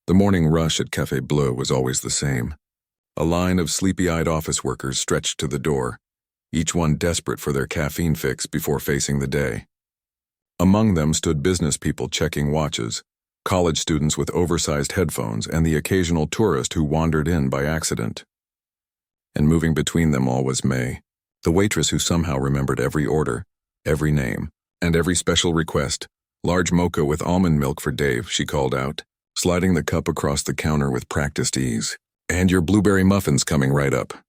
The morning rush at Café Bleu was always the same. A line of sleepy-eyed office workers stretched to the door, each one desperate for their caffeine fix before facing the day. Among them stood business people checking watches, college students with oversized headphones, and the occasional tourist who wandered in by accident. And moving between them all was May, the waitress who somehow remembered every order, every name, and every special request. "Large mocha with almond milk for Dave," she called out, sliding the cup across the counter with practiced ease. "And your blueberry muffins coming right up."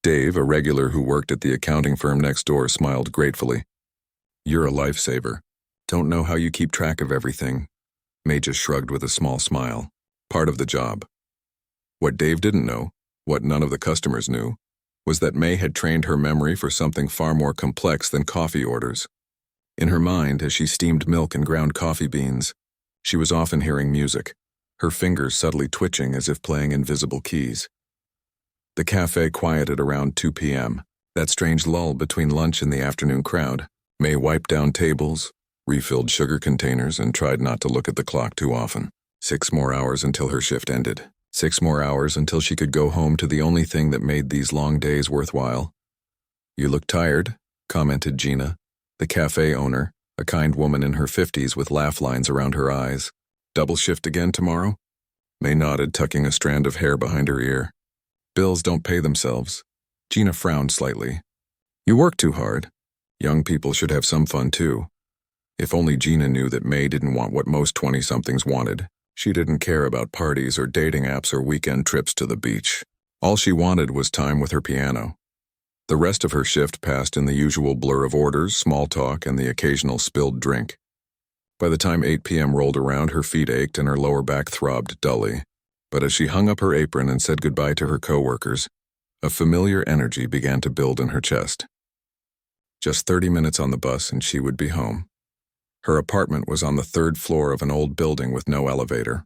Dave, a regular who worked at the accounting firm next door, smiled gratefully. "You're a lifesaver. Don't know how you keep track of everything." May just shrugged with a small smile. Part of the job. What Dave didn't know, what none of the customers knew, was that May had trained her memory for something far more complex than coffee orders. In her mind, as she steamed milk and ground coffee beans, she was often hearing music, her fingers subtly twitching as if playing invisible keys. The cafe quieted around 2 p.m., that strange lull between lunch and the afternoon crowd. May wiped down tables, refilled sugar containers, and tried not to look at the clock too often. 6 more hours until her shift ended. 6 more hours until she could go home to the only thing that made these long days worthwhile. "You look tired," commented Gina, the cafe owner, a kind woman in her 50s with laugh lines around her eyes. "Double shift again tomorrow?" May nodded, tucking a strand of hair behind her ear. "Bills don't pay themselves." Gina frowned slightly. "You work too hard. Young people should have some fun too." If only Gina knew that May didn't want what most 20-somethings wanted. She didn't care about parties or dating apps or weekend trips to the beach. All she wanted was time with her piano. The rest of her shift passed in the usual blur of orders, small talk, and the occasional spilled drink. By the time 8 p.m. rolled around, her feet ached and her lower back throbbed dully. But as she hung up her apron and said goodbye to her coworkers, a familiar energy began to build in her chest. Just 30 minutes on the bus and she would be home. Her apartment was on the 3rd floor of an old building with no elevator.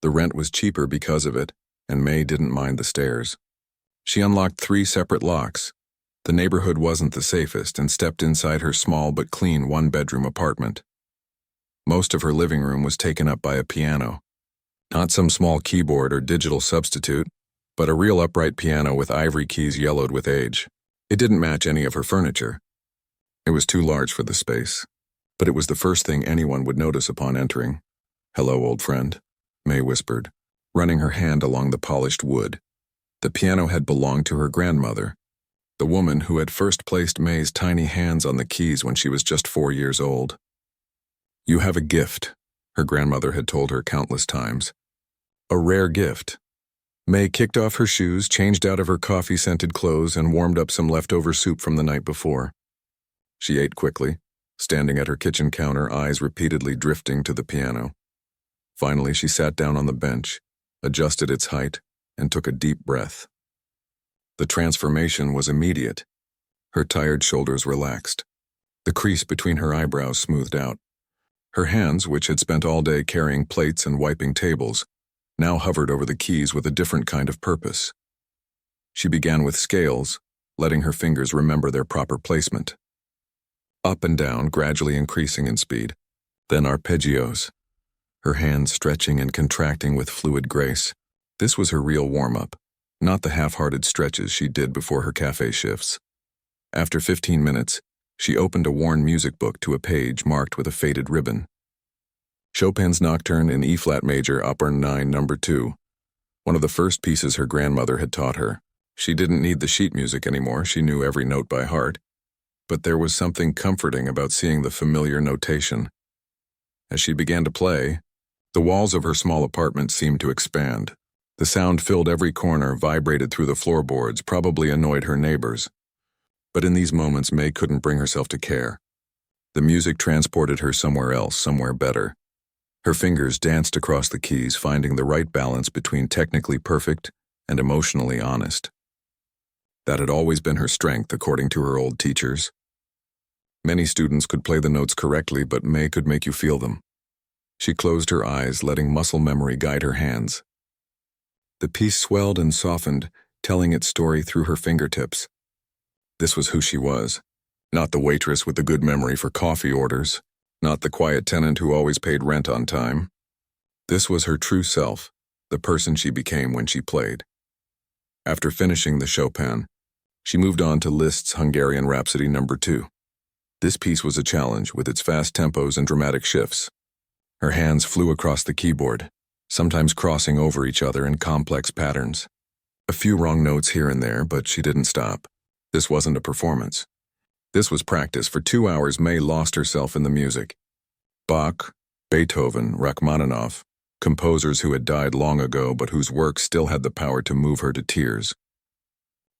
The rent was cheaper because of it, and May didn't mind the stairs. She unlocked 3 separate locks. The neighborhood wasn't the safest, and stepped inside her small but clean 1-bedroom apartment. Most of her living room was taken up by a piano. Not some small keyboard or digital substitute, but a real upright piano with ivory keys yellowed with age. It didn't match any of her furniture. It was too large for the space. But it was the first thing anyone would notice upon entering. "Hello, old friend," May whispered, running her hand along the polished wood. The piano had belonged to her grandmother, the woman who had first placed May's tiny hands on the keys when she was just 4 years old. "You have a gift," her grandmother had told her countless times. A rare gift. May kicked off her shoes, changed out of her coffee-scented clothes, and warmed up some leftover soup from the night before. She ate quickly, standing at her kitchen counter, eyes repeatedly drifting to the piano. Finally, she sat down on the bench, adjusted its height, and took a deep breath. The transformation was immediate. Her tired shoulders relaxed. The crease between her eyebrows smoothed out. Her hands, which had spent all day carrying plates and wiping tables, now hovered over the keys with a different kind of purpose. She began with scales, letting her fingers remember their proper placement. Up and down, gradually increasing in speed. Then arpeggios, her hands stretching and contracting with fluid grace. This was her real warm-up, not the half-hearted stretches she did before her cafe shifts. After 15 minutes, she opened a worn music book to a page marked with a faded ribbon. Chopin's Nocturne in E-flat major, Opus 9, No. 2. One of the first pieces her grandmother had taught her. She didn't need the sheet music anymore, she knew every note by heart. But there was something comforting about seeing the familiar notation. As she began to play, the walls of her small apartment seemed to expand. The sound filled every corner, vibrated through the floorboards, probably annoyed her neighbors. But in these moments, May couldn't bring herself to care. The music transported her somewhere else, somewhere better. Her fingers danced across the keys, finding the right balance between technically perfect and emotionally honest. That had always been her strength, according to her old teachers. Many students could play the notes correctly, but May could make you feel them. She closed her eyes, letting muscle memory guide her hands. The piece swelled and softened, telling its story through her fingertips. This was who she was. Not the waitress with the good memory for coffee orders. Not the quiet tenant who always paid rent on time. This was her true self, the person she became when she played. After finishing the Chopin, she moved on to Liszt's Hungarian Rhapsody No. 2. This piece was a challenge with its fast tempos and dramatic shifts. Her hands flew across the keyboard, sometimes crossing over each other in complex patterns. A few wrong notes here and there, but she didn't stop. This wasn't a performance. This was practice. For 2 hours, May lost herself in the music. Bach, Beethoven, Rachmaninoff, composers who had died long ago but whose work still had the power to move her to tears.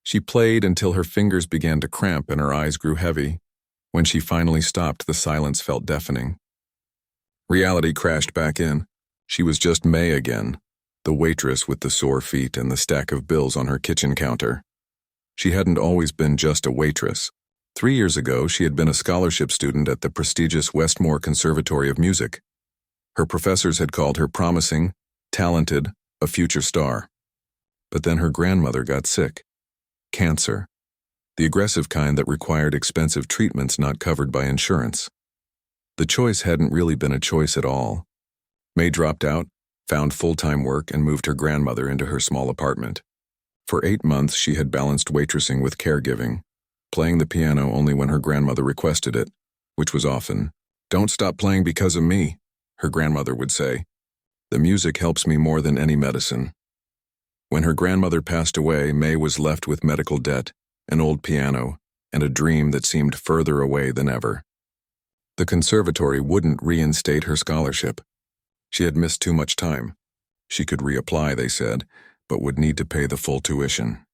She played until her fingers began to cramp and her eyes grew heavy. When she finally stopped, the silence felt deafening. Reality crashed back in. She was just May again, the waitress with the sore feet and the stack of bills on her kitchen counter. She hadn't always been just a waitress. 3 years ago, she had been a scholarship student at the prestigious Westmore Conservatory of Music. Her professors had called her promising, talented, a future star. But then her grandmother got sick. Cancer. The aggressive kind that required expensive treatments not covered by insurance. The choice hadn't really been a choice at all. May dropped out, found full-time work, and moved her grandmother into her small apartment. For 8 months, she had balanced waitressing with caregiving, playing the piano only when her grandmother requested it, which was often. "Don't stop playing because of me," her grandmother would say. "The music helps me more than any medicine." When her grandmother passed away, May was left with medical debt, an old piano, and a dream that seemed further away than ever. The conservatory wouldn't reinstate her scholarship. She had missed too much time. She could reapply, they said, but would need to pay the full tuition.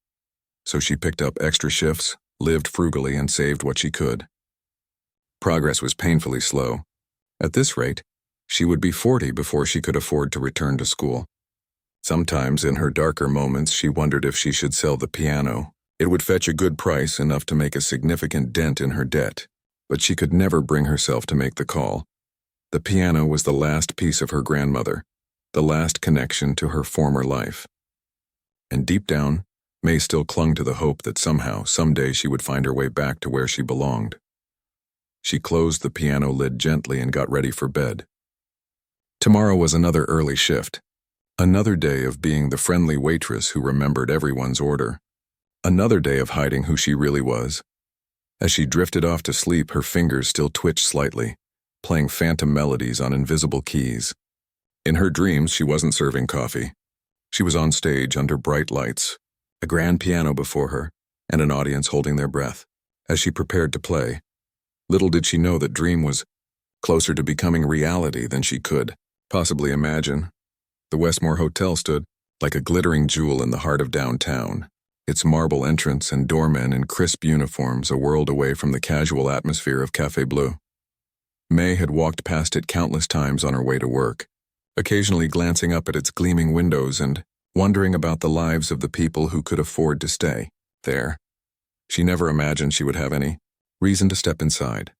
So she picked up extra shifts, lived frugally, and saved what she could. Progress was painfully slow. At this rate, she would be 40 before she could afford to return to school. Sometimes in her darker moments, she wondered if she should sell the piano. It would fetch a good price, enough to make a significant dent in her debt. But she could never bring herself to make the call. The piano was the last piece of her grandmother, the last connection to her former life. And deep down, May still clung to the hope that somehow, someday she would find her way back to where she belonged. She closed the piano lid gently and got ready for bed. Tomorrow was another early shift. Another day of being the friendly waitress who remembered everyone's order. Another day of hiding who she really was. As she drifted off to sleep, her fingers still twitched slightly, playing phantom melodies on invisible keys. In her dreams, she wasn't serving coffee. She was on stage under bright lights, a grand piano before her, and an audience holding their breath. As she prepared to play, little did she know that dream was closer to becoming reality than she could possibly imagine. The Westmore Hotel stood like a glittering jewel in the heart of downtown, its marble entrance and doormen in crisp uniforms a world away from the casual atmosphere of Café Bleu. May had walked past it countless times on her way to work, occasionally glancing up at its gleaming windows and wondering about the lives of the people who could afford to stay there. She never imagined she would have any reason to step inside.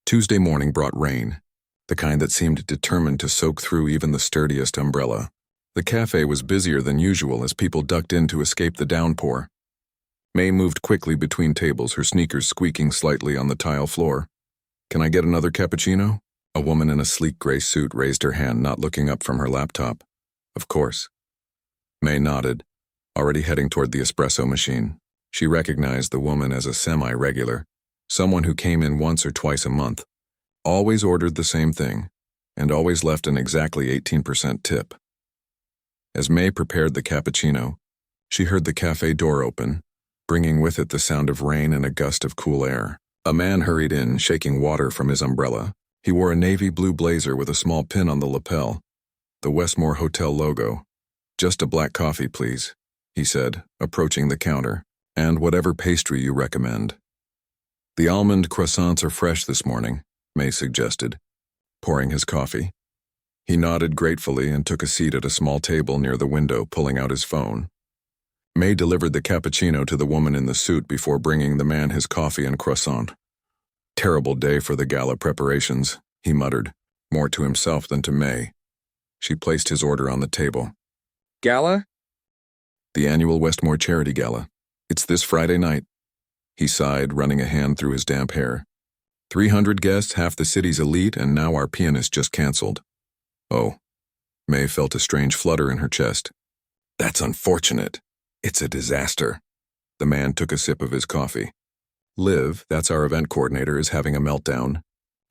Tuesday morning brought rain, the kind that seemed determined to soak through even the sturdiest umbrella. The cafe was busier than usual as people ducked in to escape the downpour. May moved quickly between tables, her sneakers squeaking slightly on the tile floor. "Can I get another cappuccino?" A woman in a sleek gray suit raised her hand, not looking up from her laptop. "Of course." May nodded, already heading toward the espresso machine. She recognized the woman as a semi-regular, someone who came in once or twice a month, always ordered the same thing, and always left an exactly 18% tip. As May prepared the cappuccino, she heard the cafe door open, bringing with it the sound of rain and a gust of cool air. A man hurried in, shaking water from his umbrella. He wore a navy blue blazer with a small pin on the lapel, the Westmore Hotel logo. "Just a black coffee, please," he said, approaching the counter, "and whatever pastry you recommend." "The almond croissants are fresh this morning," May suggested, pouring his coffee. He nodded gratefully and took a seat at a small table near the window, pulling out his phone. May delivered the cappuccino to the woman in the suit before bringing the man his coffee and croissant. "Terrible day for the gala preparations," he muttered, more to himself than to May. She placed his order on the table. "Gala?" "The annual Westmore Charity Gala. It's this Friday night." He sighed, running a hand through his damp hair. 300 guests, half the city's elite, and now our pianist just canceled." "Oh." May felt a strange flutter in her chest. That's unfortunate. It's a disaster. The man took a sip of his coffee. Liv, that's our event coordinator, is having a meltdown.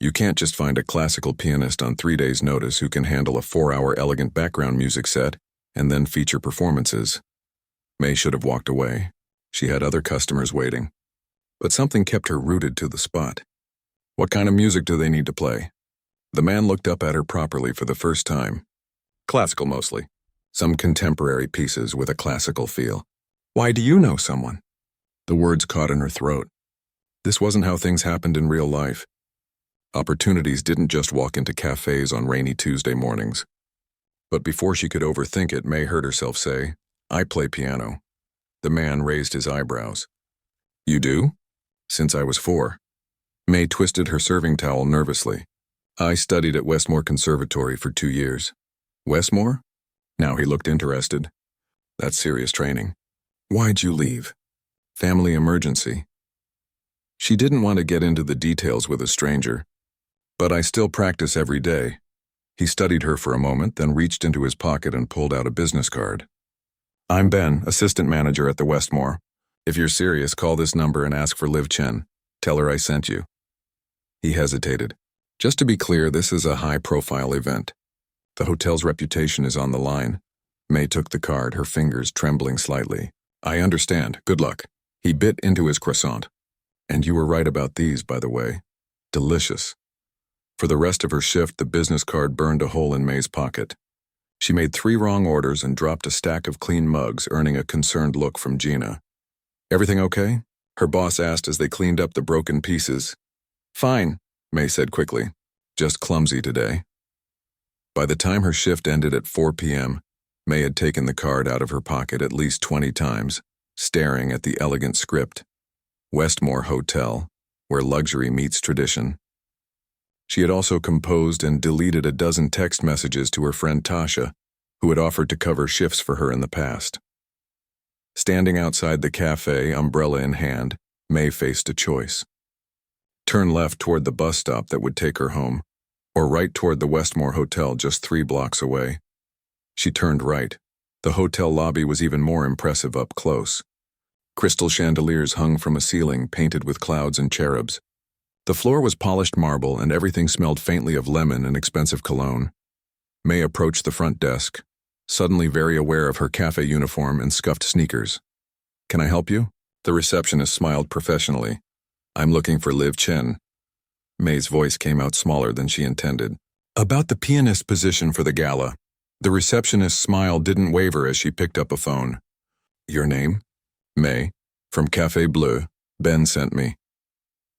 You can't just find a classical pianist on 3 days' notice who can handle a 4-hour elegant background music set and then feature performances. May should have walked away. She had other customers waiting. But something kept her rooted to the spot. What kind of music do they need to play? The man looked up at her properly for the first time. Classical mostly. Some contemporary pieces with a classical feel. Why do you know someone? The words caught in her throat. This wasn't how things happened in real life. Opportunities didn't just walk into cafes on rainy Tuesday mornings. But before she could overthink it, May heard herself say, I play piano. The man raised his eyebrows. You do? Since I was 4. May twisted her serving towel nervously. I studied at Westmore Conservatory for 2 years. Westmore? Now he looked interested. That's serious training. Why'd you leave? Family emergency. She didn't want to get into the details with a stranger. But I still practice every day. He studied her for a moment, then reached into his pocket and pulled out a business card. I'm Ben, assistant manager at the Westmore. If you're serious, call this number and ask for Liv Chen. Tell her I sent you. He hesitated. Just to be clear, this is a high-profile event. The hotel's reputation is on the line. May took the card, her fingers trembling slightly. I understand. Good luck. He bit into his croissant. And you were right about these, by the way. Delicious. For the rest of her shift, the business card burned a hole in May's pocket. She made 3 wrong orders and dropped a stack of clean mugs, earning a concerned look from Gina. Everything okay? Her boss asked as they cleaned up the broken pieces. Fine, May said quickly. Just clumsy today. By the time her shift ended at 4 p.m., May had taken the card out of her pocket at least 20 times, staring at the elegant script. Westmore Hotel, where luxury meets tradition. She had also composed and deleted a dozen text messages to her friend Tasha, who had offered to cover shifts for her in the past. Standing outside the cafe, umbrella in hand, May faced a choice. Turn left toward the bus stop that would take her home, or right toward the Westmore Hotel just 3 blocks away. She turned right. The hotel lobby was even more impressive up close. Crystal chandeliers hung from a ceiling painted with clouds and cherubs. The floor was polished marble and everything smelled faintly of lemon and expensive cologne. May approached the front desk, suddenly very aware of her cafe uniform and scuffed sneakers. Can I help you? The receptionist smiled professionally. I'm looking for Liv Chen. May's voice came out smaller than she intended. About the pianist position for the gala. The receptionist's smile didn't waver as she picked up a phone. Your name? May. From Café Bleu. Ben sent me.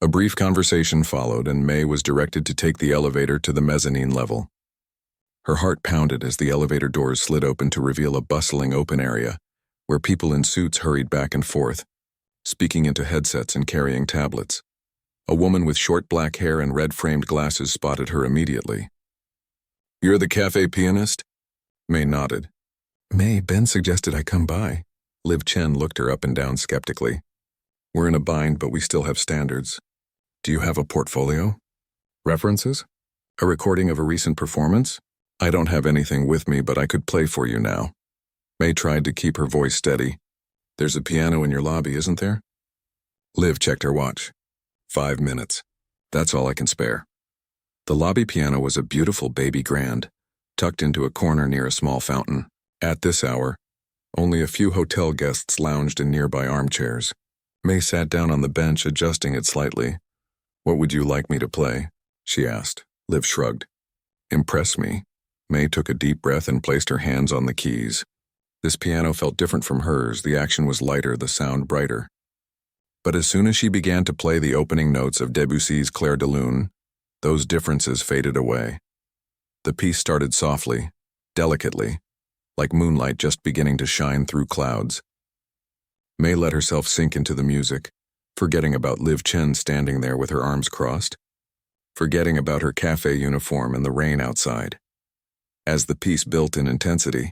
A brief conversation followed, and May was directed to take the elevator to the mezzanine level. Her heart pounded as the elevator doors slid open to reveal a bustling open area, where people in suits hurried back and forth, speaking into headsets and carrying tablets. A woman with short black hair and red-framed glasses spotted her immediately. You're the cafe pianist? May nodded. May, Ben suggested I come by. Liv Chen looked her up and down skeptically. We're in a bind, but we still have standards. Do you have a portfolio? References? A recording of a recent performance? I don't have anything with me, but I could play for you now. May tried to keep her voice steady. There's a piano in your lobby, isn't there? Liv checked her watch. 5 minutes. That's all I can spare. The lobby piano was a beautiful baby grand, tucked into a corner near a small fountain. At this hour, only a few hotel guests lounged in nearby armchairs. May sat down on the bench, adjusting it slightly. What would you like me to play? She asked. Liv shrugged. Impress me. May took a deep breath and placed her hands on the keys. This piano felt different from hers. The action was lighter, the sound brighter. But as soon as she began to play the opening notes of Debussy's Clair de Lune, those differences faded away. The piece started softly, delicately, like moonlight just beginning to shine through clouds. May let herself sink into the music, forgetting about Liv Chen standing there with her arms crossed, forgetting about her cafe uniform and the rain outside. As the piece built in intensity,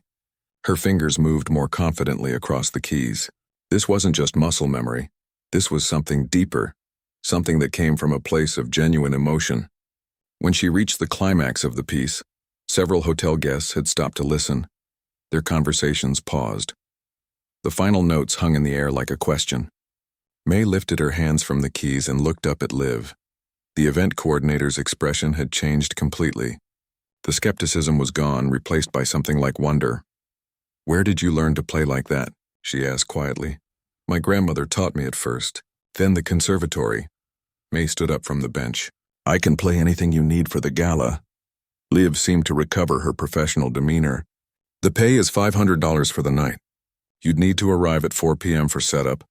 her fingers moved more confidently across the keys. This wasn't just muscle memory. This was something deeper, something that came from a place of genuine emotion. When she reached the climax of the piece, Several hotel guests had stopped to listen. Their conversations paused. The final notes hung in the air like a question. May lifted her hands from the keys and looked up at Liv. The event coordinator's expression had changed completely. The skepticism was gone, replaced by something like wonder. "Where did you learn to play like that?" she asked quietly. "My grandmother taught me at first, then the conservatory." May stood up from the bench. "I can play anything you need for the gala." Liv seemed to recover her professional demeanor. "The pay is $500 for the night. You'd need to arrive at 4 p.m. for setup,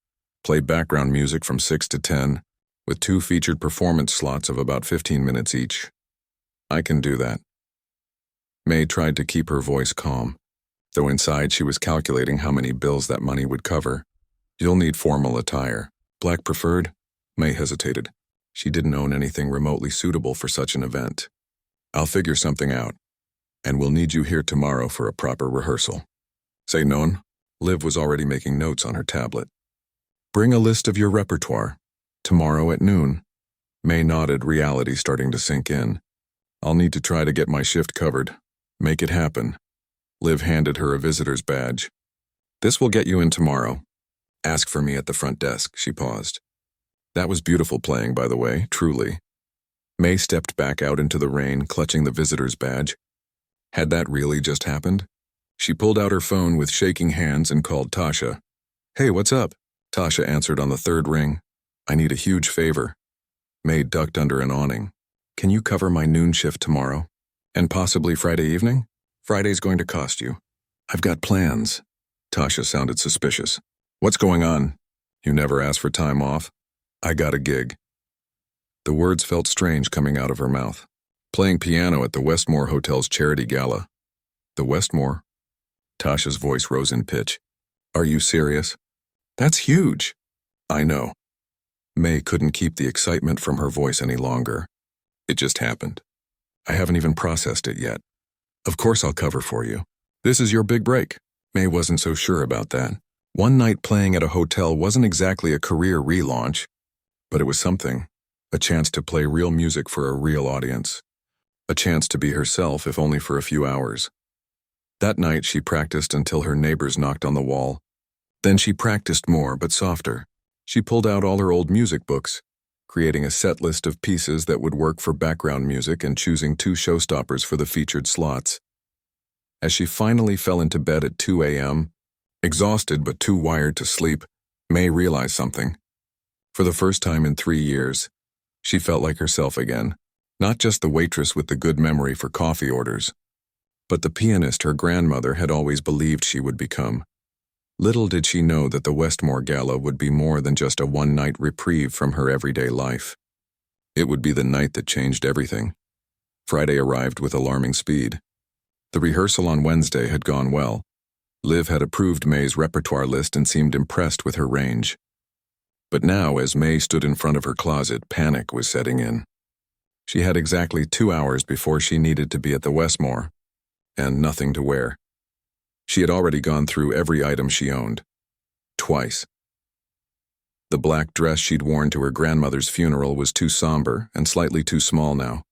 play background music from 6 to 10, with 2 featured performance slots of about 15 minutes each." "I can do that." May tried to keep her voice calm, though inside she was calculating how many bills that money would cover. "You'll need formal attire. Black preferred?" May hesitated. She didn't own anything remotely suitable for such an event. "I'll figure something out, and we'll need you here tomorrow for a proper rehearsal." "Say non." Liv was already making notes on her tablet. "Bring a list of your repertoire. Tomorrow at noon." May nodded, reality starting to sink in. "I'll need to try to get my shift covered. Make it happen." Liv handed her a visitor's badge. "This will get you in tomorrow. Ask for me at the front desk." She paused. "That was beautiful playing, by the way, truly." May stepped back out into the rain, clutching the visitor's badge. Had that really just happened? She pulled out her phone with shaking hands and called Tasha. "Hey, what's up?" Tasha answered on the 3rd ring. "I need a huge favor." May ducked under an awning. "Can you cover my noon shift tomorrow? And possibly Friday evening? Friday's going to cost you." "I've got plans." Tasha sounded suspicious. "What's going on? You never asked for time off?" "I got a gig." The words felt strange coming out of her mouth. "Playing piano at the Westmore Hotel's charity gala." "The Westmore?" Tasha's voice rose in pitch. "Are you serious? That's huge." "I know." May couldn't keep the excitement from her voice any longer. "It just happened. I haven't even processed it yet. Of course I'll cover for you. This is your big break." May wasn't so sure about that. One night playing at a hotel wasn't exactly a career relaunch, but it was something. A chance to play real music for a real audience. A chance to be herself, if only for a few hours. That night she practiced until her neighbors knocked on the wall. Then she practiced more, but softer. She pulled out all her old music books, creating a set list of pieces that would work for background music and choosing 2 showstoppers for the featured slots. As she finally fell into bed at 2 a.m., exhausted but too wired to sleep, May realized something. For the first time in 3 years, she felt like herself again. Not just the waitress with the good memory for coffee orders, but the pianist her grandmother had always believed she would become. Little did she know that the Westmore Gala would be more than just a one-night reprieve from her everyday life. It would be the night that changed everything. Friday arrived with alarming speed. The rehearsal on Wednesday had gone well. Liv had approved May's repertoire list and seemed impressed with her range. But now, as May stood in front of her closet, panic was setting in. She had exactly 2 hours before she needed to be at the Westmore, and nothing to wear. She had already gone through every item she owned. Twice. The black dress she'd worn to her grandmother's funeral was too somber and slightly too small now.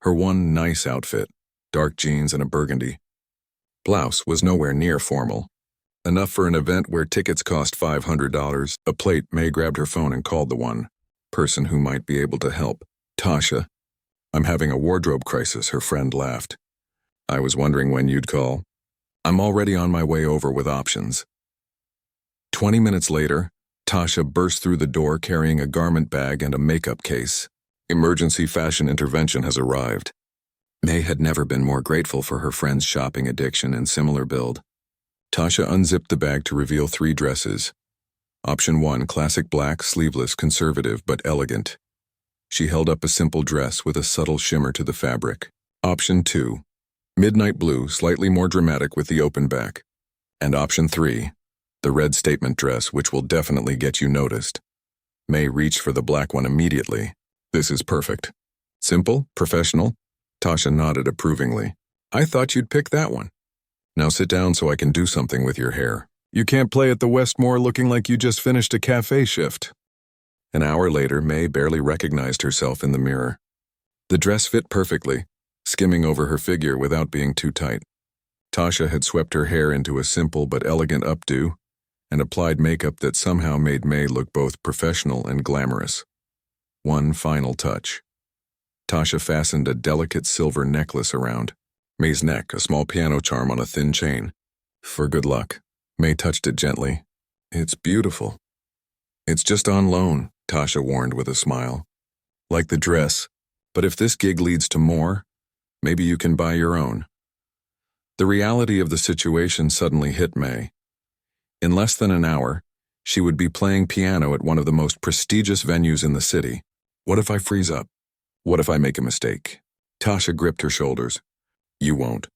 Her one nice outfit, dark jeans and a burgundy blouse, was nowhere near formal. Enough for an event where tickets cost $500 a plate. May grabbed her phone and called the one person who might be able to help. "Tasha, I'm having a wardrobe crisis," her friend laughed. "I was wondering when you'd call. I'm already on my way over with options." 20 minutes later, Tasha burst through the door carrying a garment bag and a makeup case. "Emergency fashion intervention has arrived." May had never been more grateful for her friend's shopping addiction and similar build. Tasha unzipped the bag to reveal 3 dresses. Option 1, classic black, sleeveless, conservative, but elegant. She held up a simple dress with a subtle shimmer to the fabric. Option 2, midnight blue, slightly more dramatic with the open back. And option 3, the red statement dress, which will definitely get you noticed. May reached for the black one immediately. "This is perfect." "Simple, professional?" Tasha nodded approvingly. "I thought you'd pick that one." "Now sit down so I can do something with your hair. You can't play at the Westmore looking like you just finished a cafe shift." An hour later, May barely recognized herself in the mirror. The dress fit perfectly, skimming over her figure without being too tight. Tasha had swept her hair into a simple but elegant updo and applied makeup that somehow made May look both professional and glamorous. One final touch. Tasha fastened a delicate silver necklace around May's neck, a small piano charm on a thin chain. For good luck. May touched it gently. It's beautiful. It's just on loan, Tasha warned with a smile. Like the dress, but if this gig leads to more, maybe you can buy your own. The reality of the situation suddenly hit May. In less than an hour, she would be playing piano at one of the most prestigious venues in the city. What if I freeze up? What if I make a mistake? Tasha gripped her shoulders. You won't.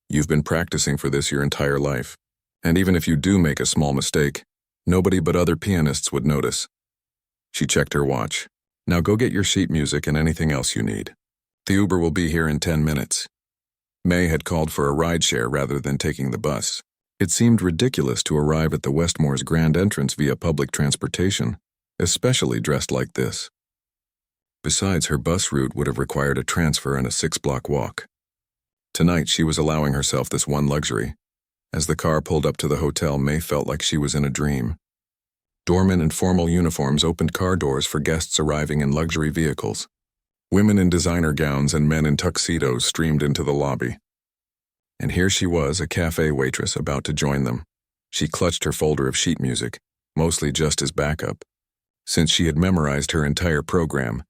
You've been practicing for this your entire life. And even if you do make a small mistake, nobody but other pianists would notice. She checked her watch. Now go get your sheet music and anything else you need. The Uber will be here in 10 minutes. May had called for a rideshare rather than taking the bus. It seemed ridiculous to arrive at the Westmore's grand entrance via public transportation, especially dressed like this. Besides, her bus route would have required a transfer and a 6-block walk. Tonight, she was allowing herself this one luxury. As the car pulled up to the hotel, May felt like she was in a dream. Doormen in formal uniforms opened car doors for guests arriving in luxury vehicles. Women in designer gowns and men in tuxedos streamed into the lobby. And here she was, a cafe waitress, about to join them. She clutched her folder of sheet music, mostly just as backup, since she had memorized her entire program,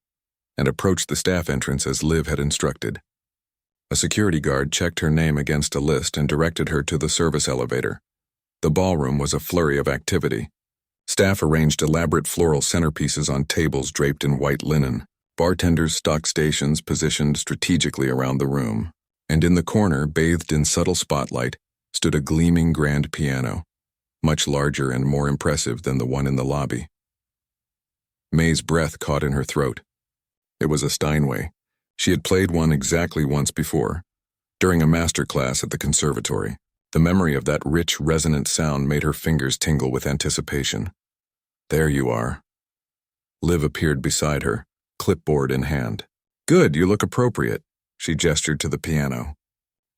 and approached the staff entrance as Liv had instructed. A security guard checked her name against a list and directed her to the service elevator. The ballroom was a flurry of activity. Staff arranged elaborate floral centerpieces on tables draped in white linen. Bartenders stocked stations positioned strategically around the room. And in the corner, bathed in subtle spotlight, stood a gleaming grand piano, much larger and more impressive than the one in the lobby. May's breath caught in her throat. It was a Steinway. She had played one exactly once before, during a master class at the conservatory. The memory of that rich, resonant sound made her fingers tingle with anticipation. There you are. Liv appeared beside her, clipboard in hand. Good, you look appropriate. She gestured to the piano.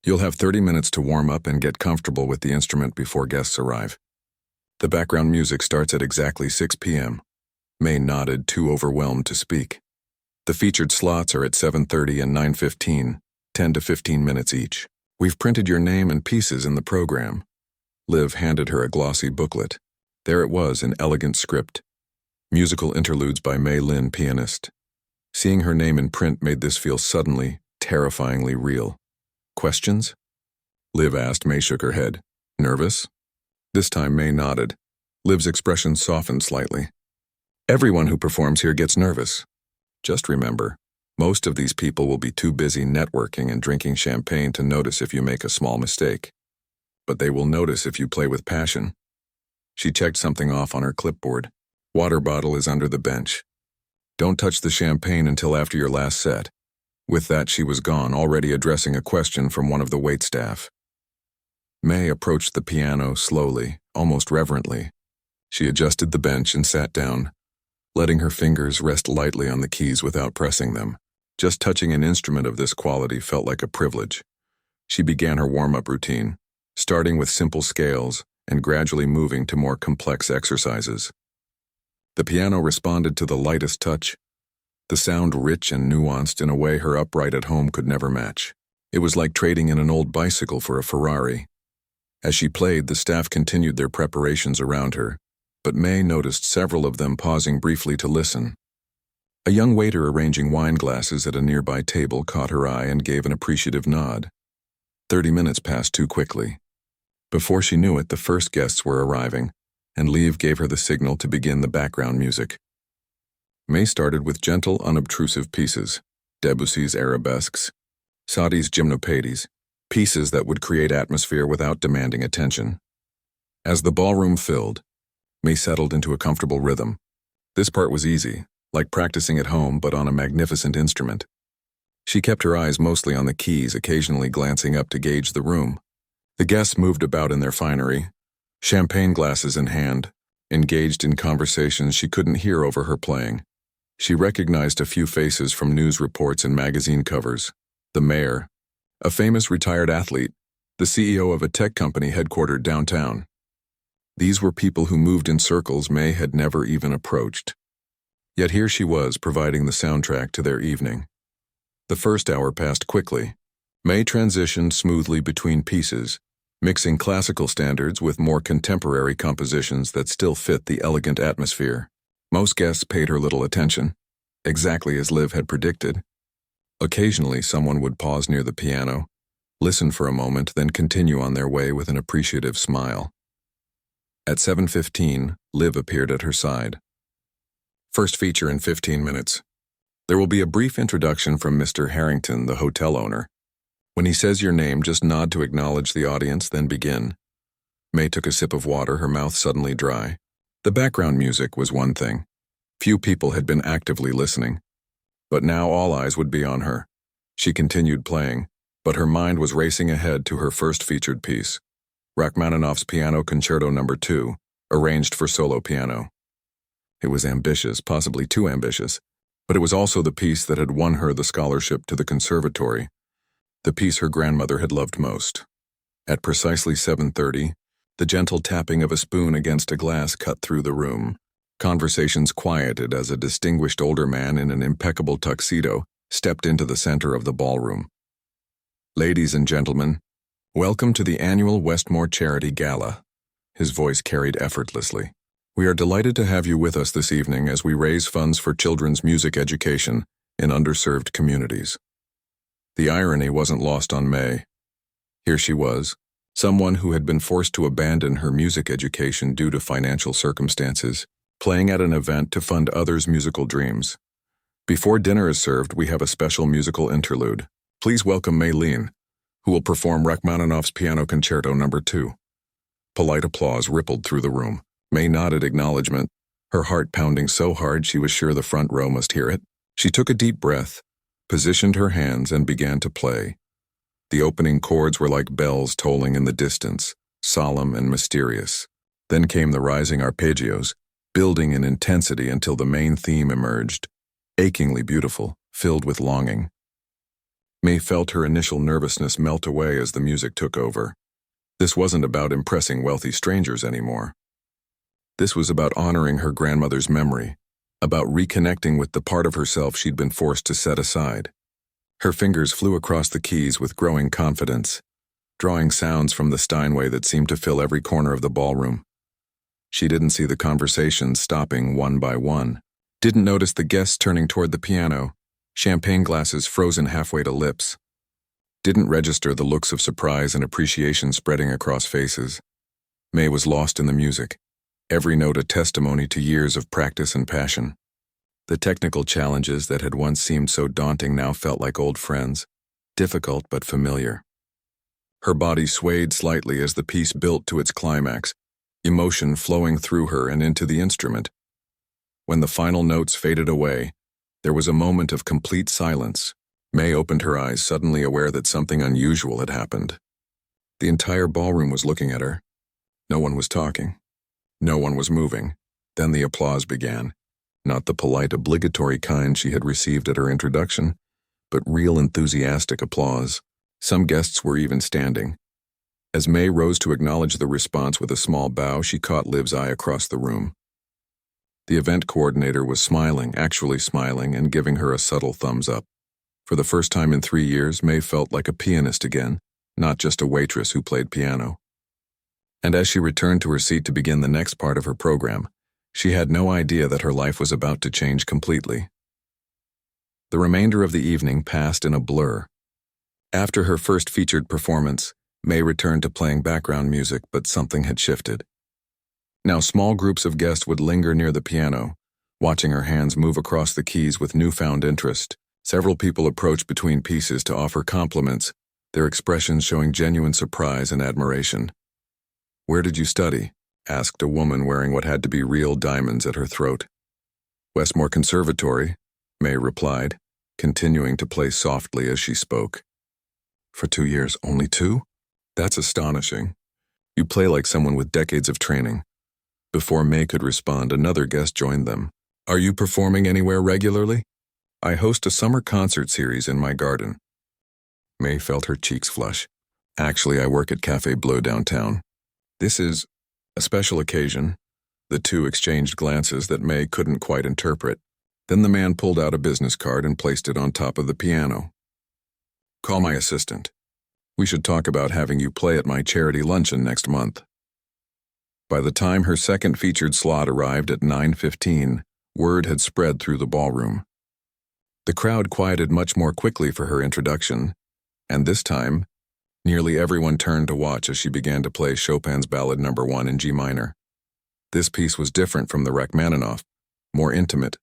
You'll have 30 minutes to warm up and get comfortable with the instrument before guests arrive. The background music starts at exactly 6 p.m. May nodded, too overwhelmed to speak. The featured slots are at 7:30 and 9:15, 10 to 15 minutes each. We've printed your name and pieces in the program. Liv handed her a glossy booklet. There it was in elegant script. Musical interludes by May Lin, pianist. Seeing her name in print made this feel suddenly, terrifyingly real. Questions? Liv asked. May shook her head. Nervous? This time May nodded. Liv's expression softened slightly. Everyone who performs here gets nervous. Just remember, most of these people will be too busy networking and drinking champagne to notice if you make a small mistake. But they will notice if you play with passion. She checked something off on her clipboard. Water bottle is under the bench. Don't touch the champagne until after your last set. With that, she was gone, already addressing a question from one of the waitstaff. May approached the piano slowly, almost reverently. She adjusted the bench and sat down, letting her fingers rest lightly on the keys without pressing them. Just touching an instrument of this quality felt like a privilege. She began her warm-up routine, starting with simple scales and gradually moving to more complex exercises. The piano responded to the lightest touch, the sound rich and nuanced in a way her upright at home could never match. It was like trading in an old bicycle for a Ferrari. As she played, the staff continued their preparations around her, but May noticed several of them pausing briefly to listen. A young waiter arranging wine glasses at a nearby table caught her eye and gave an appreciative nod. 30 minutes passed too quickly. Before she knew it, the first guests were arriving, and Liv gave her the signal to begin the background music. May started with gentle, unobtrusive pieces, Debussy's arabesques, Sadi's gymnopédies, pieces that would create atmosphere without demanding attention. As the ballroom filled, May settled into a comfortable rhythm. This part was easy, like practicing at home but on a magnificent instrument. She kept her eyes mostly on the keys, occasionally glancing up to gauge the room. The guests moved about in their finery, champagne glasses in hand, engaged in conversations she couldn't hear over her playing. She recognized a few faces from news reports and magazine covers. The mayor, a famous retired athlete, the CEO of a tech company headquartered downtown. These were people who moved in circles May had never even approached. Yet here she was, providing the soundtrack to their evening. The first hour passed quickly. May transitioned smoothly between pieces, mixing classical standards with more contemporary compositions that still fit the elegant atmosphere. Most guests paid her little attention, exactly as Liv had predicted. Occasionally, someone would pause near the piano, listen for a moment, then continue on their way with an appreciative smile. At 7:15, Liv appeared at her side. First feature in 15 minutes. There will be a brief introduction from Mr. Harrington, the hotel owner. When he says your name, just nod to acknowledge the audience, then begin. May took a sip of water, her mouth suddenly dry. The background music was one thing. Few people had been actively listening. But now all eyes would be on her. She continued playing, but her mind was racing ahead to her first featured piece, Rachmaninoff's Piano Concerto No. 2, arranged for solo piano. It was ambitious, possibly too ambitious, but it was also the piece that had won her the scholarship to the conservatory, the piece her grandmother had loved most. At precisely 7:30, the gentle tapping of a spoon against a glass cut through the room. Conversations quieted as a distinguished older man in an impeccable tuxedo stepped into the center of the ballroom. "Ladies and gentlemen, welcome to the annual Westmore Charity Gala." His voice carried effortlessly. "We are delighted to have you with us this evening as we raise funds for children's music education in underserved communities." The irony wasn't lost on May. Here she was, someone who had been forced to abandon her music education due to financial circumstances, playing at an event to fund others' musical dreams. Before dinner is served, we have a special musical interlude. Please welcome Maylene, who will perform Rachmaninoff's Piano Concerto No. 2. Polite applause rippled through the room. May nodded acknowledgement, her heart pounding so hard she was sure the front row must hear it. She took a deep breath, positioned her hands, and began to play. The opening chords were like bells tolling in the distance, solemn and mysterious. Then came the rising arpeggios, building in intensity until the main theme emerged, achingly beautiful, filled with longing. May felt her initial nervousness melt away as the music took over. This wasn't about impressing wealthy strangers anymore. This was about honoring her grandmother's memory, about reconnecting with the part of herself she'd been forced to set aside. Her fingers flew across the keys with growing confidence, drawing sounds from the Steinway that seemed to fill every corner of the ballroom. She didn't see the conversations stopping one by one, didn't notice the guests turning toward the piano, champagne glasses frozen halfway to lips, didn't register the looks of surprise and appreciation spreading across faces. May was lost in the music, every note a testimony to years of practice and passion. The technical challenges that had once seemed so daunting now felt like old friends, difficult but familiar. Her body swayed slightly as the piece built to its climax, emotion flowing through her and into the instrument. When the final notes faded away, there was a moment of complete silence. May opened her eyes, suddenly aware that something unusual had happened. The entire ballroom was looking at her. No one was talking. No one was moving. Then the applause began. Not the polite, obligatory kind she had received at her introduction, but real enthusiastic applause. Some guests were even standing. As May rose to acknowledge the response with a small bow, she caught Liv's eye across the room. The event coordinator was smiling, actually smiling, and giving her a subtle thumbs up. For the first time in 3 years, May felt like a pianist again, not just a waitress who played piano. And as she returned to her seat to begin the next part of her program, she had no idea that her life was about to change completely. The remainder of the evening passed in a blur. After her first featured performance, May returned to playing background music, but something had shifted. Now small groups of guests would linger near the piano, watching her hands move across the keys with newfound interest. Several people approached between pieces to offer compliments, their expressions showing genuine surprise and admiration. "Where did you study?" asked a woman wearing what had to be real diamonds at her throat. "Westmore Conservatory," May replied, continuing to play softly as she spoke. "For 2 years, only 2? That's astonishing. You play like someone with decades of training." Before May could respond, another guest joined them. "Are you performing anywhere regularly?" "I host a summer concert series in my garden." May felt her cheeks flush. Actually, I work at Cafe Bleu downtown. This is a special occasion. The two exchanged glances that May couldn't quite interpret. Then the man pulled out a business card and placed it on top of the piano. Call my assistant. We should talk about having you play at my charity luncheon next month. By the time her second featured slot arrived at 9:15, word had spread through the ballroom. The crowd quieted much more quickly for her introduction, and this time, nearly everyone turned to watch as she began to play Chopin's Ballad No. 1 in G minor. This piece was different from the Rachmaninoff, more intimate,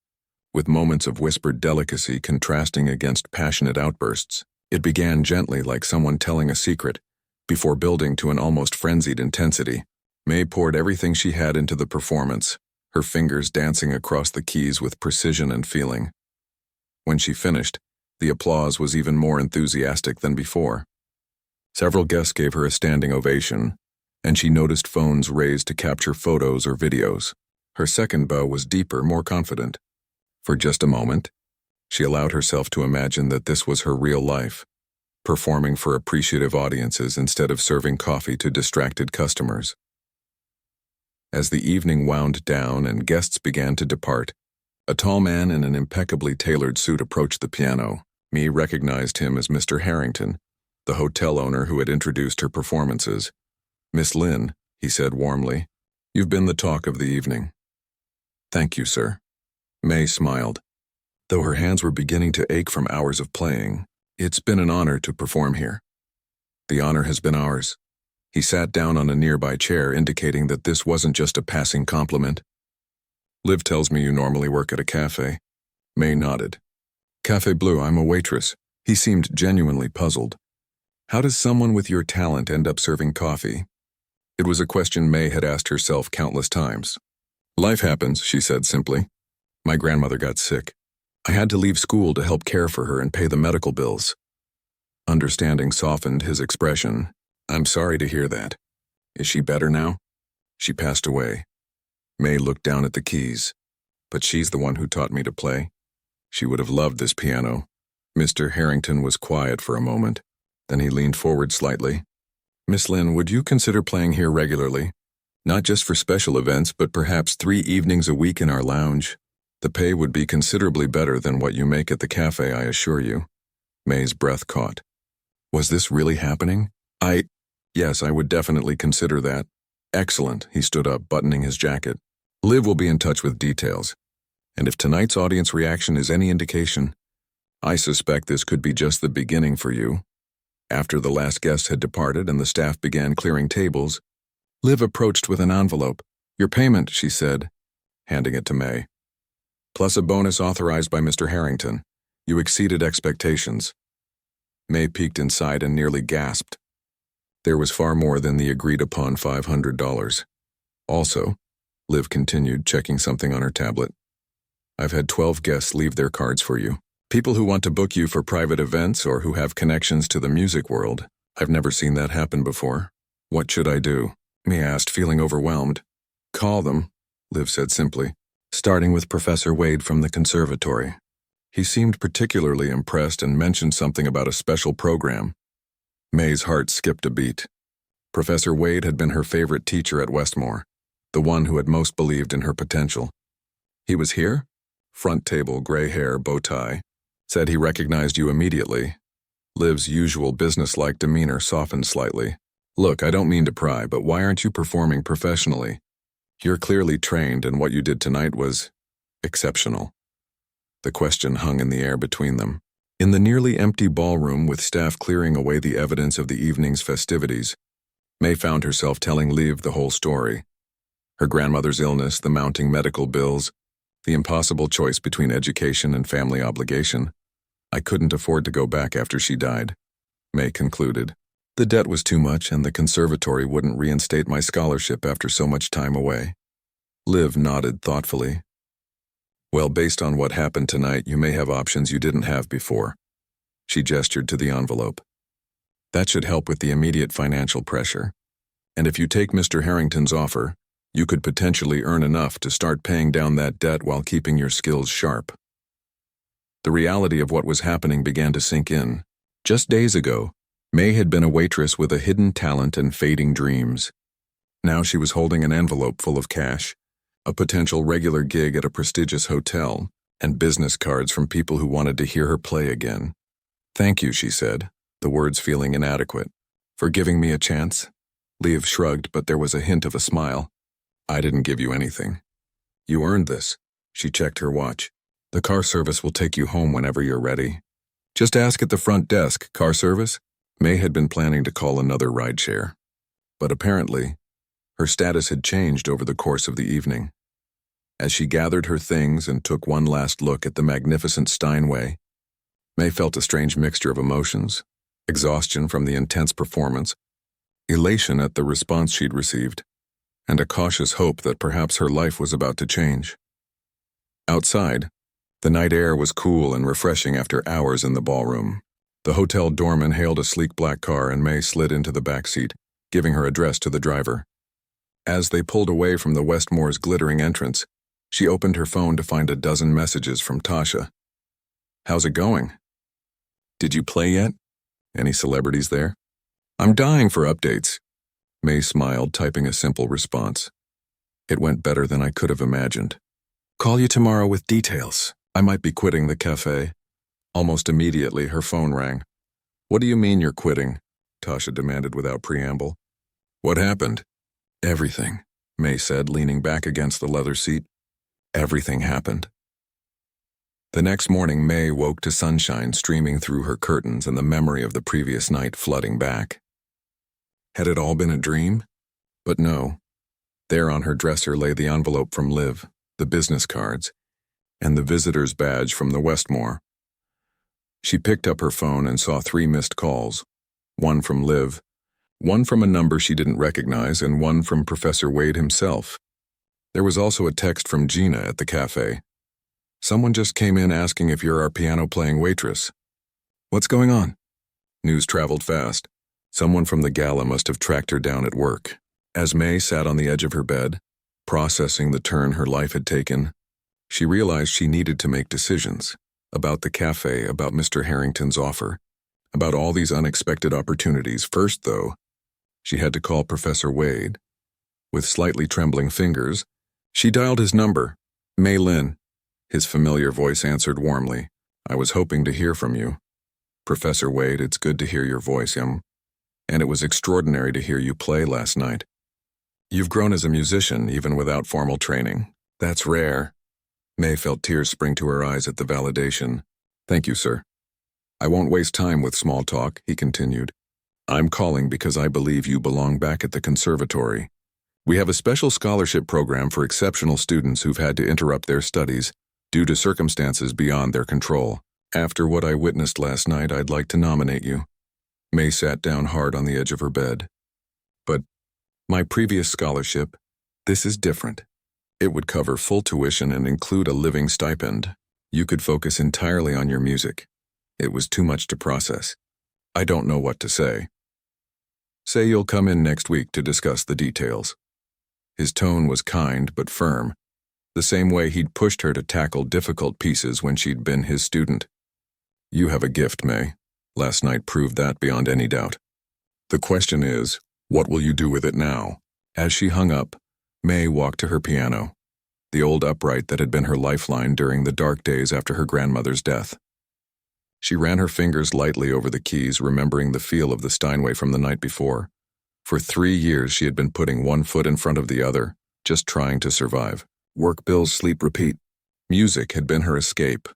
with moments of whispered delicacy contrasting against passionate outbursts. It began gently like someone telling a secret, before building to an almost frenzied intensity. May poured everything she had into the performance, her fingers dancing across the keys with precision and feeling. When she finished, the applause was even more enthusiastic than before. Several guests gave her a standing ovation, and she noticed phones raised to capture photos or videos. Her second bow was deeper, more confident. For just a moment, she allowed herself to imagine that this was her real life, performing for appreciative audiences instead of serving coffee to distracted customers. As the evening wound down and guests began to depart, a tall man in an impeccably tailored suit approached the piano. May recognized him as Mr. Harrington, the hotel owner who had introduced her performances. "Miss Lynn," he said warmly, "you've been the talk of the evening." "Thank you, sir." May smiled. Though her hands were beginning to ache from hours of playing, "It's been an honor to perform here." "The honor has been ours." He sat down on a nearby chair, indicating that this wasn't just a passing compliment. "Liv tells me you normally work at a cafe." May nodded. "Cafe Bleu, I'm a waitress." He seemed genuinely puzzled. "How does someone with your talent end up serving coffee?" It was a question May had asked herself countless times. "Life happens," she said simply. "My grandmother got sick. I had to leave school to help care for her and pay the medical bills." Understanding softened his expression. "I'm sorry to hear that. Is she better now?" "She passed away." May looked down at the keys. "But she's the one who taught me to play. She would have loved this piano." Mr. Harrington was quiet for a moment. Then he leaned forward slightly. "Miss Lynn, would you consider playing here regularly? Not just for special events, but perhaps 3 evenings a week in our lounge. The pay would be considerably better than what you make at the cafe, I assure you." May's breath caught. Was this really happening? Yes, I would definitely consider that." "Excellent." He stood up, buttoning his jacket. "Liv will be in touch with details. And if tonight's audience reaction is any indication, I suspect this could be just the beginning for you." After the last guest had departed and the staff began clearing tables, Liv approached with an envelope. "Your payment," she said, handing it to May. "Plus a bonus authorized by Mr. Harrington. You exceeded expectations." May peeked inside and nearly gasped. There was far more than the agreed-upon $500. "Also," Liv continued, checking something on her tablet, "I've had 12 guests leave their cards for you. People who want to book you for private events or who have connections to the music world. I've never seen that happen before. What should I do?" May asked, feeling overwhelmed. "Call them," Liv said simply, "starting with Professor Wade from the conservatory. He seemed particularly impressed and mentioned something about a special program." May's heart skipped a beat. Professor Wade had been her favorite teacher at Westmore, the one who had most believed in her potential. "He was here?" Front table, gray hair, bow tie. "Said he recognized you immediately." Liv's usual businesslike demeanor softened slightly. "Look, I don't mean to pry, but why aren't you performing professionally? You're clearly trained, and what you did tonight was exceptional." The question hung in the air between them. In the nearly empty ballroom, with staff clearing away the evidence of the evening's festivities, May found herself telling Liv the whole story. Her grandmother's illness, the mounting medical bills, the impossible choice between education and family obligation. "I couldn't afford to go back after she died," May concluded. "The debt was too much, and the conservatory wouldn't reinstate my scholarship after so much time away." Liv nodded thoughtfully. "Well, based on what happened tonight, you may have options you didn't have before." She gestured to the envelope. "That should help with the immediate financial pressure. And if you take Mr. Harrington's offer, you could potentially earn enough to start paying down that debt while keeping your skills sharp." The reality of what was happening began to sink in. Just days ago, May had been a waitress with a hidden talent and fading dreams. Now she was holding an envelope full of cash, a potential regular gig at a prestigious hotel, and business cards from people who wanted to hear her play again. "Thank you," she said, the words feeling inadequate. "For giving me a chance?" Liev shrugged, but there was a hint of a smile. "I didn't give you anything. You earned this." She checked her watch. "The car service will take you home whenever you're ready. Just ask at the front desk, car service?" May had been planning to call another rideshare. But apparently, her status had changed over the course of the evening. As she gathered her things and took one last look at the magnificent Steinway, May felt a strange mixture of emotions: exhaustion from the intense performance, elation at the response she'd received, and a cautious hope that perhaps her life was about to change. Outside, the night air was cool and refreshing after hours in the ballroom. The hotel doorman hailed a sleek black car and May slid into the back seat, giving her address to the driver. As they pulled away from the Westmore's glittering entrance, she opened her phone to find a dozen messages from Tasha. "How's it going? Did you play yet? Any celebrities there? I'm dying for updates." May smiled, typing a simple response. "It went better than I could have imagined. Call you tomorrow with details. I might be quitting the cafe." Almost immediately, her phone rang. "What do you mean you're quitting?" Tasha demanded without preamble. "What happened?" "Everything," May said, leaning back against the leather seat. "Everything happened." The next morning, May woke to sunshine streaming through her curtains and the memory of the previous night flooding back. Had it all been a dream? But no. There on her dresser lay the envelope from Liv, the business cards, and the visitor's badge from the Westmore. She picked up her phone and saw 3 missed calls, one from Liv, one from a number she didn't recognize, and one from Professor Wade himself. There was also a text from Gina at the cafe. "Someone just came in asking if you're our piano-playing waitress." "What's going on?" News traveled fast. Someone from the gala must have tracked her down at work. As May sat on the edge of her bed, processing the turn her life had taken, she realized she needed to make decisions. About the cafe, about Mr. Harrington's offer, about all these unexpected opportunities. First, though, she had to call Professor Wade. With slightly trembling fingers, she dialed his number. "May Lin." His familiar voice answered warmly. "I was hoping to hear from you." "Professor Wade, it's good to hear your voice, and it was extraordinary to hear you play last night. You've grown as a musician, even without formal training. That's rare." May felt tears spring to her eyes at the validation. "Thank you, sir. I won't waste time with small talk," he continued. "I'm calling because I believe you belong back at the conservatory. We have a special scholarship program for exceptional students who've had to interrupt their studies due to circumstances beyond their control. After what I witnessed last night, I'd like to nominate you." May sat down hard on the edge of her bed. "But my previous scholarship, this is different. It would cover full tuition and include a living stipend. You could focus entirely on your music. It was too much to process. I don't know what to say." "Say you'll come in next week to discuss the details." His tone was kind but firm, the same way he'd pushed her to tackle difficult pieces when she'd been his student. "You have a gift, May. Last night proved that beyond any doubt. The question is, what will you do with it now?" As she hung up, May walked to her piano, the old upright that had been her lifeline during the dark days after her grandmother's death. She ran her fingers lightly over the keys, remembering the feel of the Steinway from the night before. For 3 years she had been putting one foot in front of the other, just trying to survive. Work, bills, sleep, repeat. Music had been her escape,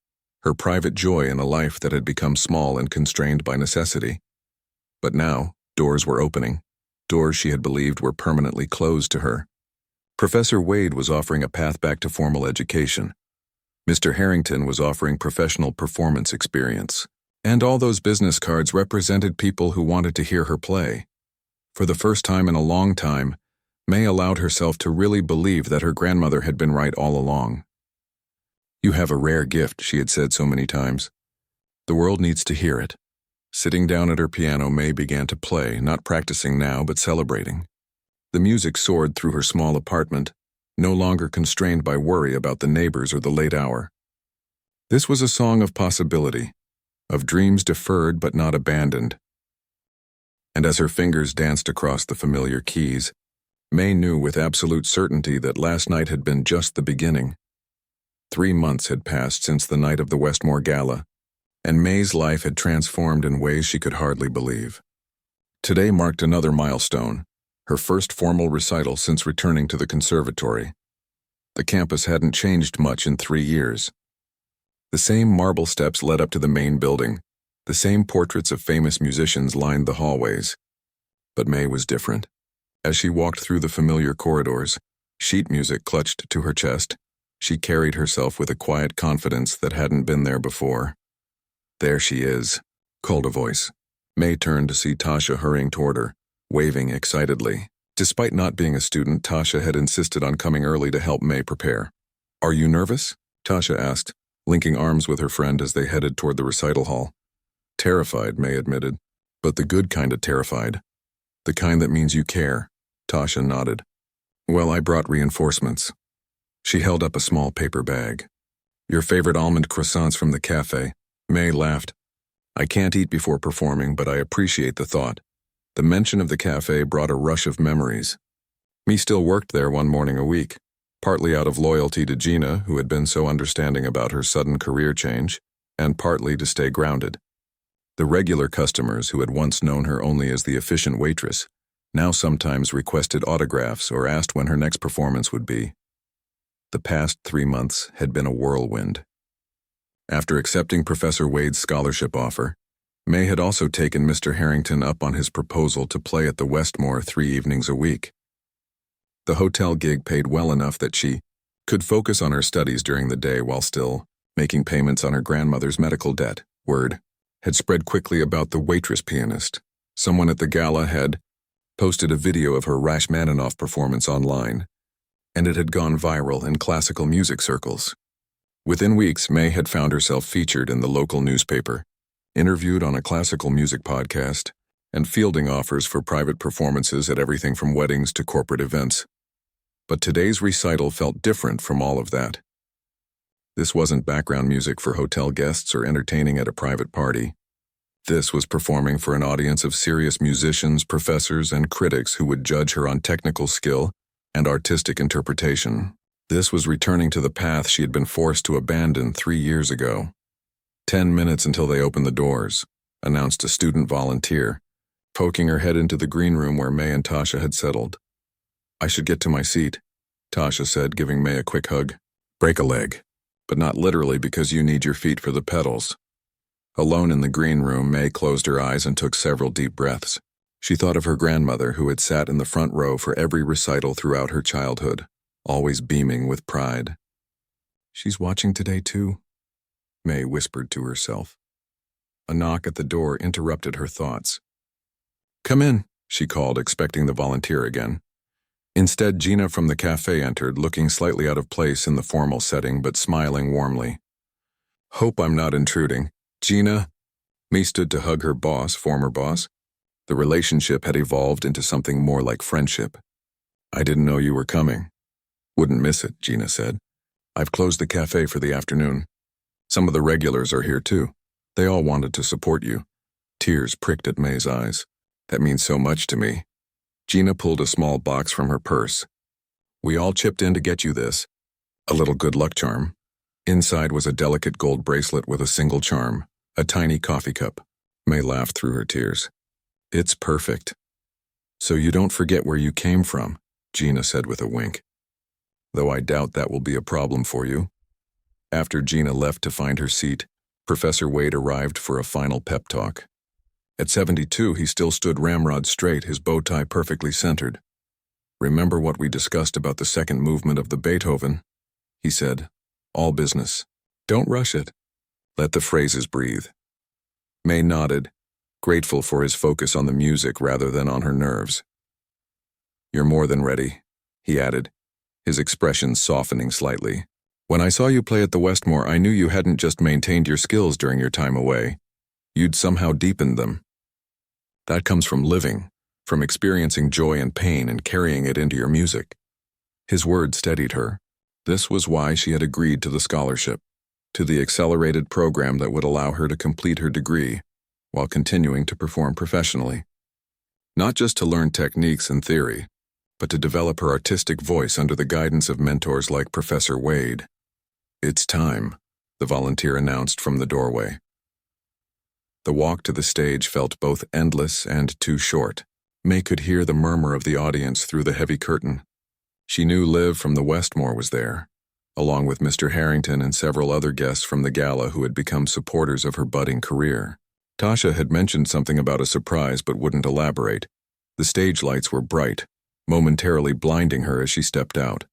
her private joy in a life that had become small and constrained by necessity. But now, doors were opening, doors she had believed were permanently closed to her. Professor Wade was offering a path back to formal education. Mr. Harrington was offering professional performance experience. And all those business cards represented people who wanted to hear her play. For the first time in a long time, May allowed herself to really believe that her grandmother had been right all along. "You have a rare gift," she had said so many times. "The world needs to hear it." Sitting down at her piano, May began to play, not practicing now, but celebrating. The music soared through her small apartment, no longer constrained by worry about the neighbors or the late hour. This was a song of possibility, of dreams deferred but not abandoned, And as her fingers danced across the familiar keys, May knew with absolute certainty that last night had been just the beginning. 3 months had passed since the night of the Westmore Gala, and May's life had transformed in ways she could hardly believe. Today marked another milestone, her first formal recital since returning to the conservatory. The campus hadn't changed much in 3 years. The same marble steps led up to the main building. The same portraits of famous musicians lined the hallways. But May was different. As she walked through the familiar corridors, sheet music clutched to her chest, she carried herself with a quiet confidence that hadn't been there before. "There she is," called a voice. May turned to see Tasha hurrying toward her, waving excitedly. Despite not being a student, Tasha had insisted on coming early to help May prepare. "Are you nervous?" Tasha asked, linking arms with her friend as they headed toward the recital hall. "Terrified," May admitted, "but the good kind of terrified. The kind that means you care." Tasha nodded. "Well, I brought reinforcements." She held up a small paper bag. "Your favorite almond croissants from the cafe." May laughed. "I can't eat before performing, but I appreciate the thought." The mention of the cafe brought a rush of memories. Me still worked there one morning a week, partly out of loyalty to Gina, who had been so understanding about her sudden career change, and partly to stay grounded. The regular customers who had once known her only as the efficient waitress now sometimes requested autographs or asked when her next performance would be. The past 3 months had been a whirlwind. After accepting Professor Wade's scholarship offer, May had also taken Mr. Harrington up on his proposal to play at the Westmore 3 evenings a week. The hotel gig paid well enough that she could focus on her studies during the day while still making payments on her grandmother's medical debt. Word had spread quickly about the Waitress pianist. Someone at the gala had posted a video of her Rachmaninoff performance online, and it had gone viral in classical music circles. Within weeks, May had found herself featured in the local newspaper, interviewed on a classical music podcast, and fielding offers for private performances at everything from weddings to corporate events. But today's recital felt different from all of that. This wasn't background music for hotel guests or entertaining at a private party. This was performing for an audience of serious musicians, professors, and critics who would judge her on technical skill and artistic interpretation. This was returning to the path she had been forced to abandon 3 years ago. 10 minutes until they opened the doors, announced a student volunteer, poking her head into the green room where May and Tasha had settled. "I should get to my seat," Tasha said, giving May a quick hug. "Break a leg, but not literally because you need your feet for the pedals." Alone in the green room, May closed her eyes and took several deep breaths. She thought of her grandmother who had sat in the front row for every recital throughout her childhood, always beaming with pride. "She's watching today too," May whispered to herself. A knock at the door interrupted her thoughts. "Come in," she called, expecting the volunteer again. Instead, Gina from the cafe entered, looking slightly out of place in the formal setting but smiling warmly. "Hope I'm not intruding." "Gina." May stood to hug her boss, former boss. The relationship had evolved into something more like friendship. "I didn't know you were coming." "Wouldn't miss it," Gina said. "I've closed the cafe for the afternoon. Some of the regulars are here too. They all wanted to support you." Tears pricked at May's eyes. "That means so much to me." Gina pulled a small box from her purse. "We all chipped in to get you this. A little good luck charm." Inside was a delicate gold bracelet with a single charm, a tiny coffee cup. May laughed through her tears. "It's perfect." "So you don't forget where you came from," Gina said with a wink. "Though I doubt that will be a problem for you." After Gina left to find her seat, Professor Wade arrived for a final pep talk. At 72, he still stood ramrod straight, his bow tie perfectly centered. "Remember what we discussed about the second movement of the Beethoven?" he said. "All business. Don't rush it. Let the phrases breathe." May nodded, grateful for his focus on the music rather than on her nerves. "You're more than ready," he added, his expression softening slightly. "When I saw you play at the Westmore, I knew you hadn't just maintained your skills during your time away. You'd somehow deepened them. That comes from living, from experiencing joy and pain and carrying it into your music." His words steadied her. This was why she had agreed to the scholarship, to the accelerated program that would allow her to complete her degree while continuing to perform professionally. not just to learn techniques and theory, but to develop her artistic voice under the guidance of mentors like Professor Wade. "It's time," the volunteer announced from the doorway. The walk to the stage felt both endless and too short. May could hear the murmur of the audience through the heavy curtain. She knew Liv from the Westmore was there, along with Mr. Harrington and several other guests from the gala who had become supporters of her budding career. Tasha had mentioned something about a surprise but wouldn't elaborate. The stage lights were bright, momentarily blinding her as she stepped out.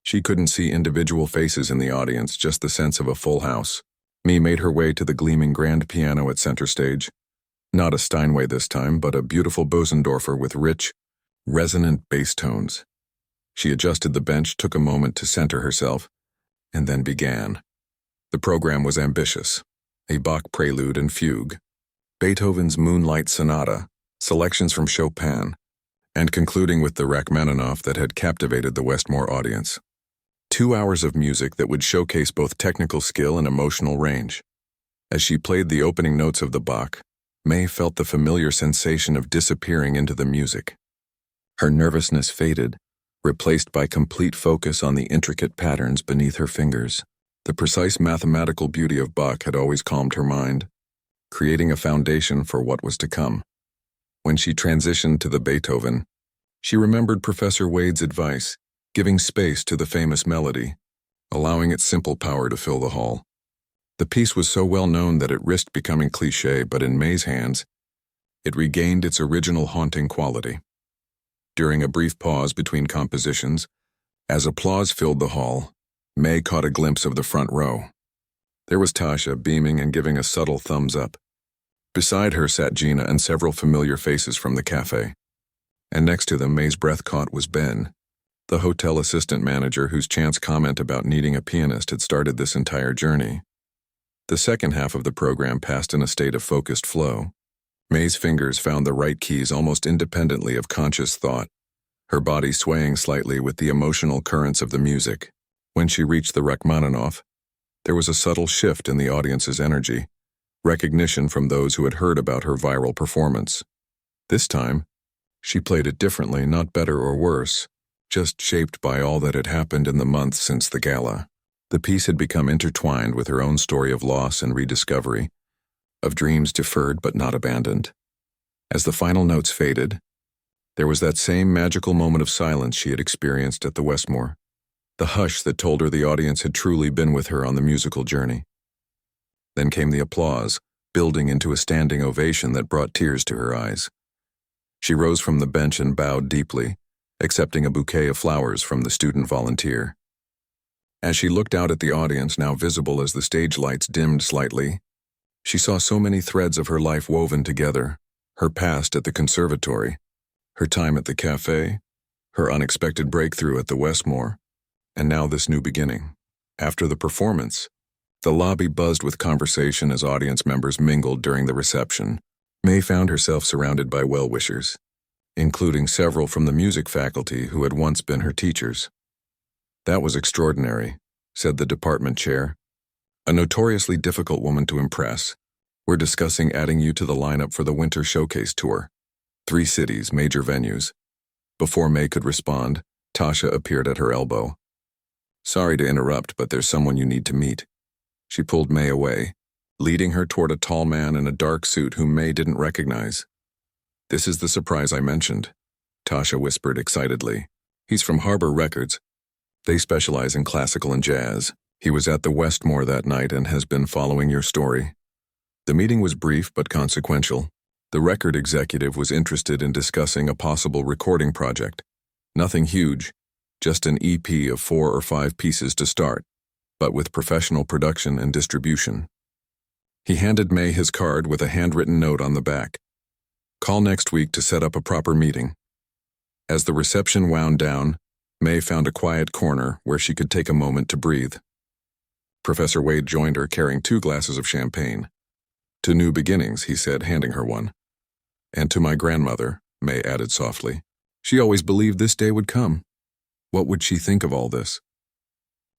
She couldn't see individual faces in the audience, just the sense of a full house. May made her way to the gleaming grand piano at center stage. Not a Steinway this time, but a beautiful Bosendorfer with rich, resonant bass tones. She adjusted the bench, took a moment to center herself, and then began. The program was ambitious: a Bach prelude and fugue, Beethoven's Moonlight Sonata, selections from Chopin, and concluding with the Rachmaninoff that had captivated the Westmore audience. 2 hours of music that would showcase both technical skill and emotional range. As she played the opening notes of the Bach, May felt the familiar sensation of disappearing into the music. Her nervousness faded, replaced by complete focus on the intricate patterns beneath her fingers. The precise mathematical beauty of Bach had always calmed her mind, creating a foundation for what was to come. When she transitioned to the Beethoven, she remembered Professor Wade's advice, giving space to the famous melody, allowing its simple power to fill the hall. The piece was so well known that it risked becoming cliché, but in May's hands, it regained its original haunting quality. During a brief pause between compositions, as applause filled the hall, May caught a glimpse of the front row. There was Tasha, beaming and giving a subtle thumbs up. Beside her sat Gina and several familiar faces from the cafe. And next to them, May's breath caught, was Ben, the hotel assistant manager whose chance comment about needing a pianist had started this entire journey. The second half of the program passed in a state of focused flow. May's fingers found the right keys almost independently of conscious thought, her body swaying slightly with the emotional currents of the music. When she reached the Rachmaninoff, there was a subtle shift in the audience's energy, recognition from those who had heard about her viral performance. This time, she played it differently, not better or worse, just shaped by all that had happened in the months since the gala. The piece had become intertwined with her own story of loss and rediscovery, of dreams deferred but not abandoned. As the final notes faded, there was that same magical moment of silence she had experienced at the Westmore, the hush that told her the audience had truly been with her on the musical journey. Then came the applause, building into a standing ovation that brought tears to her eyes. She rose from the bench and bowed deeply, accepting a bouquet of flowers from the student volunteer. As she looked out at the audience, now visible as the stage lights dimmed slightly, she saw so many threads of her life woven together: her past at the conservatory, her time at the cafe, her unexpected breakthrough at the Westmore, and now this new beginning. After the performance, the lobby buzzed with conversation as audience members mingled during the reception. May found herself surrounded by well-wishers, including several from the music faculty who had once been her teachers. "That was extraordinary," said the department chair. "A notoriously difficult woman to impress. We're discussing adding you to the lineup for the winter showcase tour. 3 cities, major venues." Before May could respond, Tasha appeared at her elbow. "Sorry to interrupt, but there's someone you need to meet." She pulled May away, leading her toward a tall man in a dark suit whom May didn't recognize. "This is the surprise I mentioned," Tasha whispered excitedly. "He's from Harbor Records. They specialize in classical and jazz. He was at the Westmore that night and has been following your story." The meeting was brief but consequential. The record executive was interested in discussing a possible recording project. Nothing huge, just an EP of 4 or 5 pieces to start, but with professional production and distribution. He handed May his card with a handwritten note on the back. "Call next week to set up a proper meeting." As the reception wound down, May found a quiet corner where she could take a moment to breathe. Professor Wade joined her, carrying 2 glasses of champagne. "To new beginnings," he said, handing her one. "And to my grandmother," May added softly. "She always believed this day would come." "What would she think of all this?"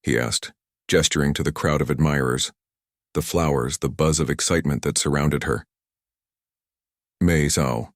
he asked, gesturing to the crowd of admirers, the flowers, the buzz of excitement that surrounded her. "May Zhao,"